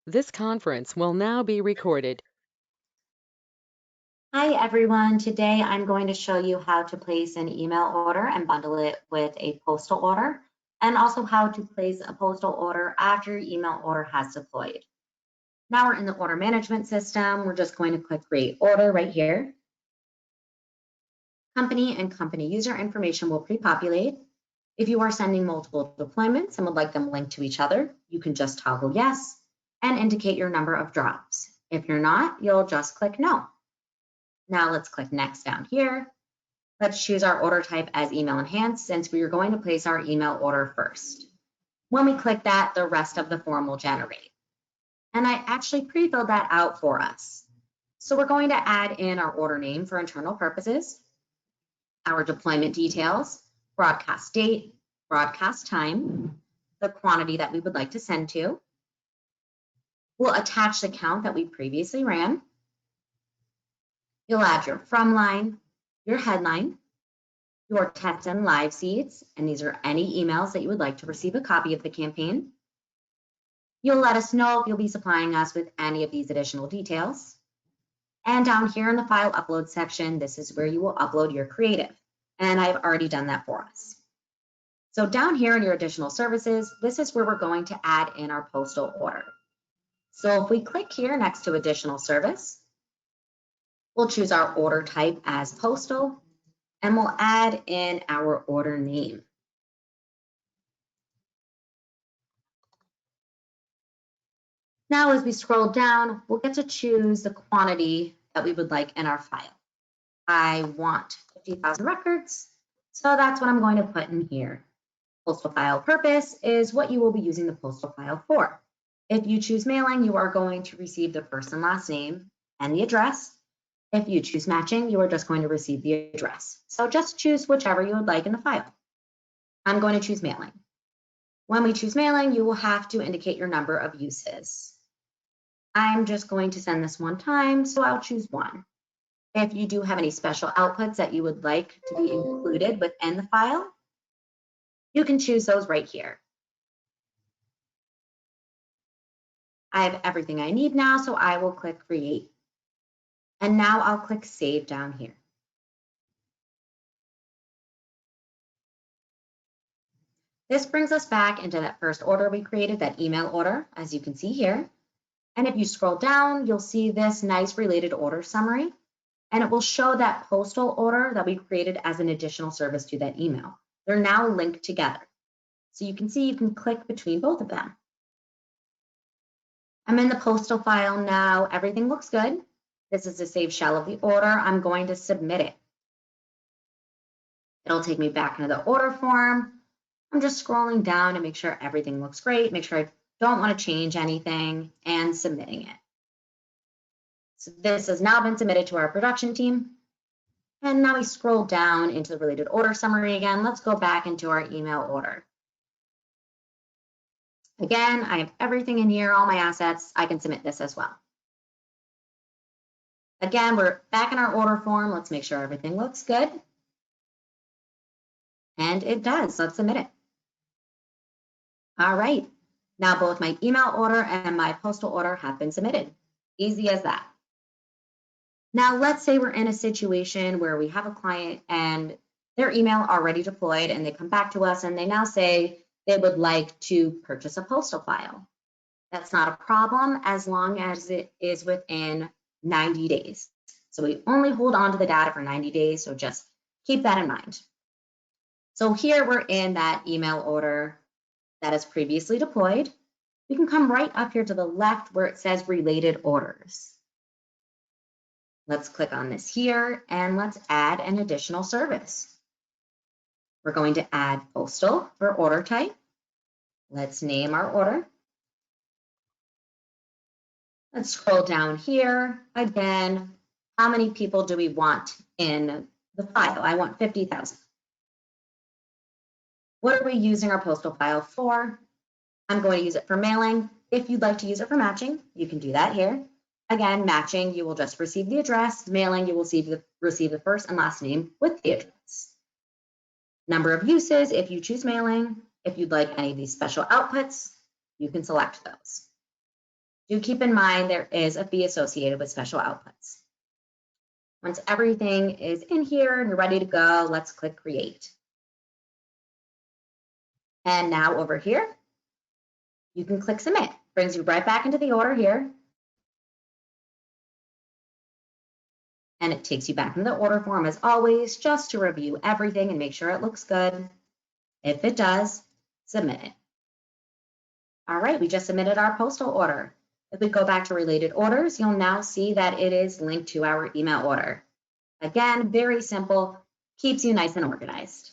This conference will now be recorded. Hi everyone, today I'm going to show you how to place an email order and bundle it with a postal order, and also how to place a postal order after your email order has deployed. Now we're in the order management system. We're just going to click create order right here. Company and company user information will pre-populate. If you are sending multiple deployments and would like them linked to each other, you can just toggle yes and indicate your number of drops. If you're not, you'll just click no. Now let's click next down here. Let's choose our order type as email enhanced since we are going to place our email order first. When we click that, the rest of the form will generate. And I actually pre-filled that out for us. So we're going to add in our order name for internal purposes, our deployment details, broadcast date, broadcast time, the quantity that we would like to send to. We'll attach the count that we previously ran. You'll add your from line, your headline, your test and live seeds, and these are any emails that you would like to receive a copy of the campaign. You'll let us know if you'll be supplying us with any of these additional details. And down here in the file upload section, this is where you will upload your creative. And I've already done that for us. So down here in your additional services, this is where we're going to add in our postal order. So if we click here next to additional service, we'll choose our order type as postal, and we'll add in our order name. Now, as we scroll down, we'll get to choose the quantity that we would like in our file. I want 50,000 records, so that's what I'm going to put in here. Postal file purpose is what you will be using the postal file for. If you choose mailing, you are going to receive the first and last name and the address. If you choose matching, you are just going to receive the address. So just choose whichever you would like in the file. I'm going to choose mailing. When we choose mailing, you will have to indicate your number of uses. I'm just going to send this one time, so I'll choose one. If you do have any special outputs that you would like to be included within the file, you can choose those right here. I have everything I need now, so I will click create. And now I'll click save down here. This brings us back into that first order we created, that email order, as you can see here. And if you scroll down, you'll see this nice related order summary, and it will show that postal order that we created as an additional service to that email. They're now linked together. So you can see you can click between both of them. I'm in the postal file now. Everything looks good. This is the saved shell of the order. I'm going to submit it. It'll take me back into the order form. I'm just scrolling down to make sure everything looks great, make sure I don't want to change anything, and submitting it. So this has now been submitted to our production team. And now we scroll down into the related order summary again. Let's go back into our email order. Again, I have everything in here, all my assets. I can submit this as well. Again, we're back in our order form. Let's make sure everything looks good. And it does. Let's submit it. All right. Now both my email order and my postal order have been submitted. Easy as that. Now let's say we're in a situation where we have a client and their email already deployed and they come back to us and they now say they would like to purchase a postal file. That's not a problem as long as it is within 90 days. So we only hold on to the data for 90 days, so just keep that in mind. So here we're in that email order that is previously deployed. We can come right up here to the left where it says related orders. Let's click on this here and let's add an additional service. We're going to add postal for order type. Let's name our order. Let's scroll down here. Again, how many people do we want in the file? I want 50,000. What are we using our postal file for? I'm going to use it for mailing. If you'd like to use it for matching, you can do that here. Again, matching, you will just receive the address. Mailing, you will receive the first and last name with the address. Number of uses, if you choose mailing. If you'd like any of these special outputs, you can select those. Do keep in mind there is a fee associated with special outputs. Once everything is in here and you're ready to go, let's click Create. And now over here, you can click Submit. Brings you right back into the order here. And it takes you back into the order form as always, just to review everything and make sure it looks good. If it does, submit it. All right, we just submitted our postal order. If we go back to related orders, you'll now see that it is linked to our email order. Again, very simple, keeps you nice and organized.